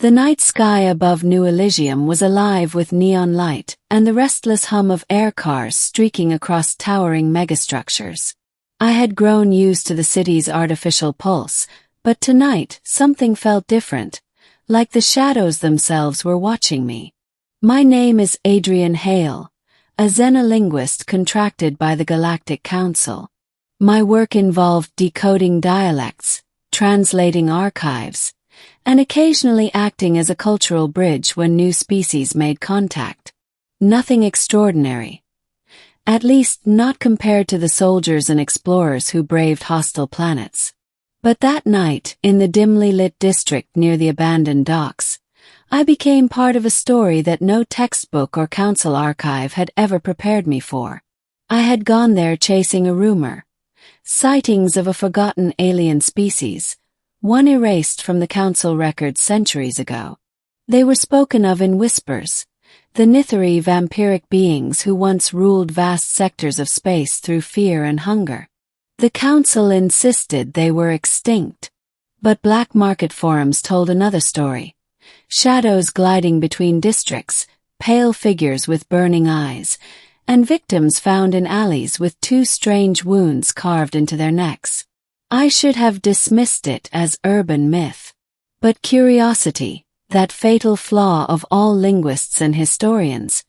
The night sky above New Elysium was alive with neon light and the restless hum of air cars streaking across towering megastructures. I had grown used to the city's artificial pulse, but tonight something felt different, like the shadows themselves were watching me. My name is Adrian Hale, a xenolinguist contracted by the Galactic Council. My work involved decoding dialects, translating archives, and occasionally acting as a cultural bridge when new species made contact. Nothing extraordinary. At least not compared to the soldiers and explorers who braved hostile planets. But that night, in the dimly lit district near the abandoned docks, I became part of a story that no textbook or council archive had ever prepared me for. I had gone there chasing a rumor. Sightings of a forgotten alien species, one erased from the council records centuries ago. They were spoken of in whispers, the Nythari vampiric beings who once ruled vast sectors of space through fear and hunger. The council insisted they were extinct. But black market forums told another story. Shadows gliding between districts, pale figures with burning eyes, and victims found in alleys with two strange wounds carved into their necks. I should have dismissed it as urban myth. But curiosity, that fatal flaw of all linguists and historians,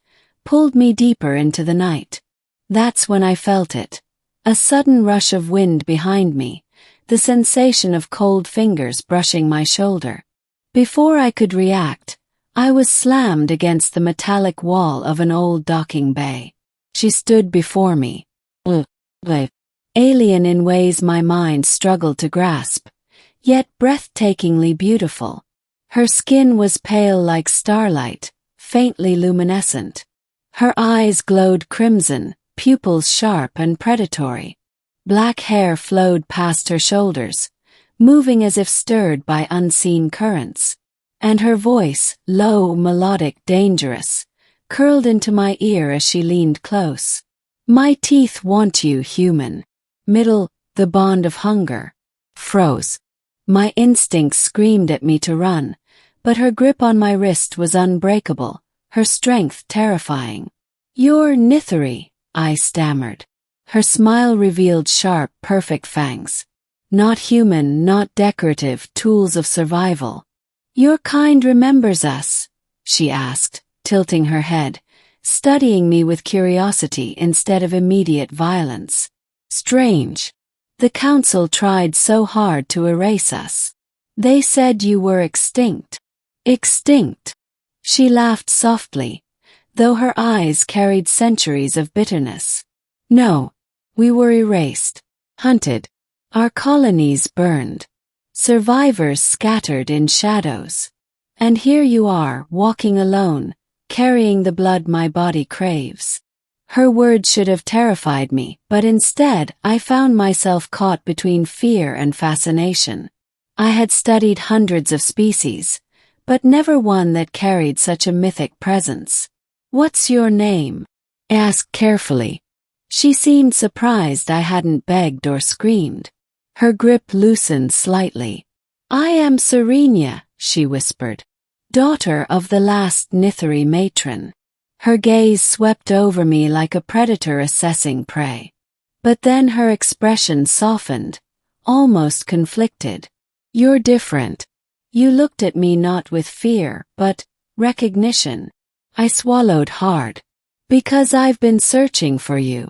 pulled me deeper into the night. That's when I felt it. A sudden rush of wind behind me, the sensation of cold fingers brushing my shoulder. Before I could react, I was slammed against the metallic wall of an old docking bay. She stood before me. Alien in ways my mind struggled to grasp, yet breathtakingly beautiful. Her skin was pale like starlight, faintly luminescent. Her eyes glowed crimson, pupils sharp and predatory. Black hair flowed past her shoulders, moving as if stirred by unseen currents. And her voice, low, melodic, dangerous, curled into my ear as she leaned close. My teeth want you, human. Middle, the bond of hunger. Froze. My instincts screamed at me to run, but her grip on my wrist was unbreakable, her strength terrifying. You're Nythari, I stammered. Her smile revealed sharp, perfect fangs. Not human, not decorative, tools of survival. Your kind remembers us, she asked, tilting her head, studying me with curiosity instead of immediate violence. Strange. The council tried so hard to erase us. They said you were extinct. Extinct. She laughed softly, though her eyes carried centuries of bitterness. No, we were erased, hunted. Our colonies burned. Survivors scattered in shadows. And here you are, walking alone, carrying the blood my body craves. Her words should have terrified me, but instead I found myself caught between fear and fascination. I had studied hundreds of species, but never one that carried such a mythic presence. What's your name? I asked carefully. She seemed surprised I hadn't begged or screamed. Her grip loosened slightly. I am Serenya, she whispered. Daughter of the last Nythari matron. Her gaze swept over me like a predator assessing prey. But then her expression softened, almost conflicted. You're different. You looked at me not with fear, but recognition. I swallowed hard. Because I've been searching for you.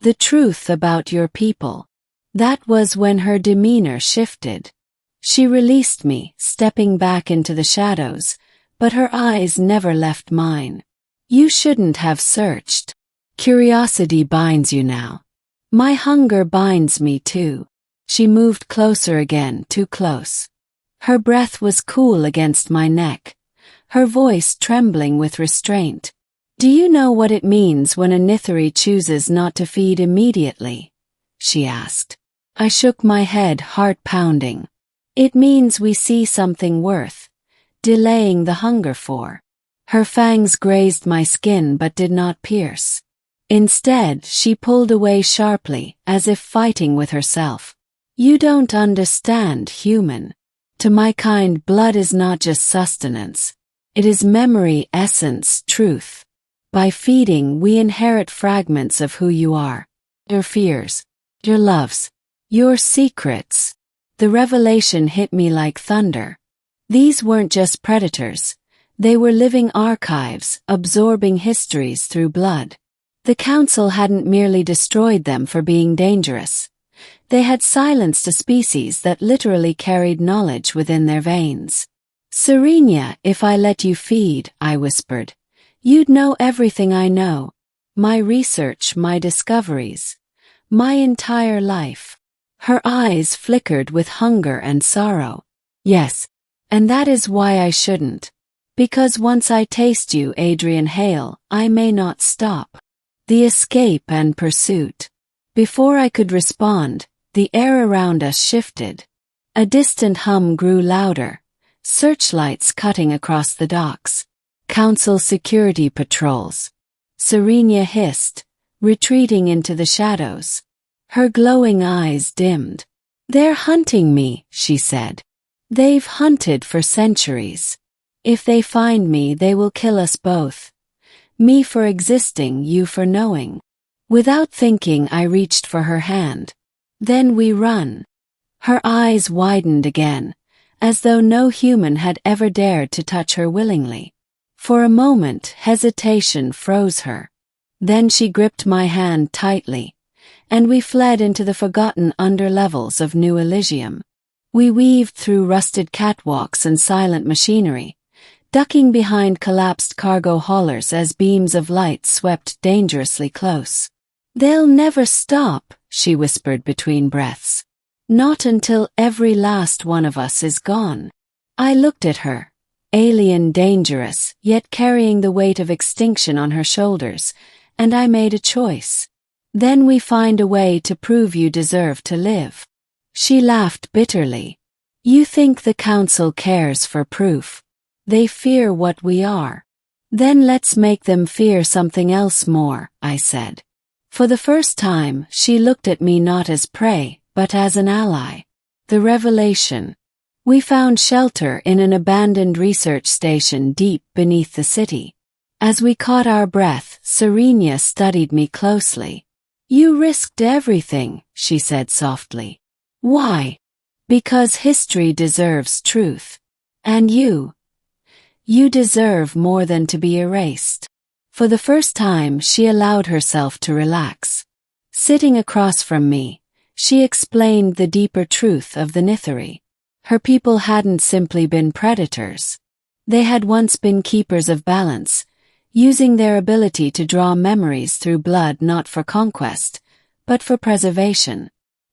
The truth about your people. That was when her demeanor shifted. She released me, stepping back into the shadows, but her eyes never left mine. You shouldn't have searched. Curiosity binds you now. My hunger binds me too. She moved closer again, too close. Her breath was cool against my neck, her voice trembling with restraint. Do you know what it means when a Nythari chooses not to feed immediately? She asked. I shook my head, heart pounding. It means we see something worth delaying the hunger for. Her fangs grazed my skin but did not pierce. Instead, she pulled away sharply, as if fighting with herself. You don't understand, human. To my kind, blood is not just sustenance. It is memory, essence, truth. By feeding, we inherit fragments of who you are. Your fears, your loves, your secrets. The revelation hit me like thunder. These weren't just predators. They were living archives, absorbing histories through blood. The Council hadn't merely destroyed them for being dangerous. They had silenced a species that literally carried knowledge within their veins. Serenya, if I let you feed, I whispered, you'd know everything I know. My research, my discoveries, my entire life. Her eyes flickered with hunger and sorrow. Yes, and that is why I shouldn't. Because once I taste you, Adrian Hale, I may not stop. The escape and pursuit. Before I could respond, the air around us shifted. A distant hum grew louder, searchlights cutting across the docks. Council security patrols. Serenya hissed, retreating into the shadows. Her glowing eyes dimmed. They're hunting me, she said. They've hunted for centuries. If they find me, they will kill us both. Me for existing, you for knowing. Without thinking, I reached for her hand. Then we run. Her eyes widened again, as though no human had ever dared to touch her willingly. For a moment, hesitation froze her. Then she gripped my hand tightly, and we fled into the forgotten underlevels of New Elysium. We weaved through rusted catwalks and silent machinery, ducking behind collapsed cargo haulers as beams of light swept dangerously close. They'll never stop, she whispered between breaths. Not until every last one of us is gone. I looked at her, alien, dangerous, yet carrying the weight of extinction on her shoulders, and I made a choice. Then we find a way to prove you deserve to live. She laughed bitterly. You think the Council cares for proof. They fear what we are. Then let's make them fear something else more, I said. For the first time, she looked at me not as prey, but as an ally. The revelation. We found shelter in an abandoned research station deep beneath the city. As we caught our breath, Serenya studied me closely. You risked everything, she said softly. Why? Because history deserves truth. And you deserve more than to be erased. For the first time, she allowed herself to relax. Sitting across from me, she explained the deeper truth of the Nythari. Her people hadn't simply been predators. They had once been keepers of balance, using their ability to draw memories through blood not for conquest, but for preservation.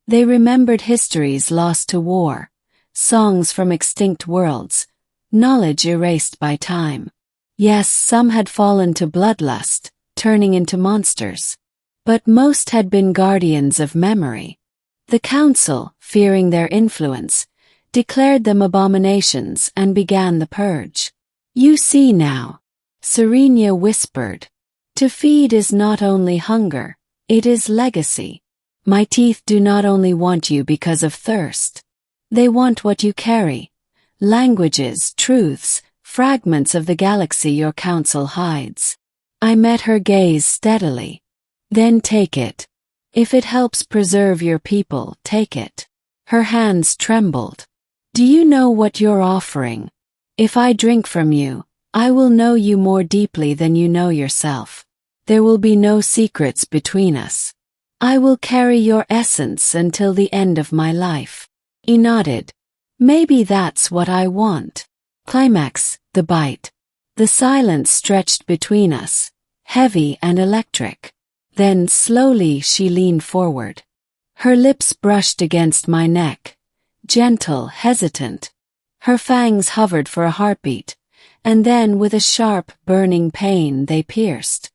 They remembered histories lost to war, songs from extinct worlds, knowledge erased by time. Yes, some had fallen to bloodlust, turning into monsters. But most had been guardians of memory. The Council, fearing their influence, declared them abominations and began the purge. You see now, Serenya whispered. To feed is not only hunger, it is legacy. My teeth do not only want you because of thirst. They want what you carry. Languages, truths, fragments of the galaxy your Council hides. I met her gaze steadily. Then take it. If it helps preserve your people, take it. Her hands trembled. Do you know what you're offering? If I drink from you, I will know you more deeply than you know yourself. There will be no secrets between us. I will carry your essence until the end of my life. He nodded. Maybe that's what I want. Climax, the bite. The silence stretched between us, heavy and electric. Then slowly she leaned forward. Her lips brushed against my neck, gentle, hesitant. Her fangs hovered for a heartbeat, and then with a sharp, burning pain they pierced.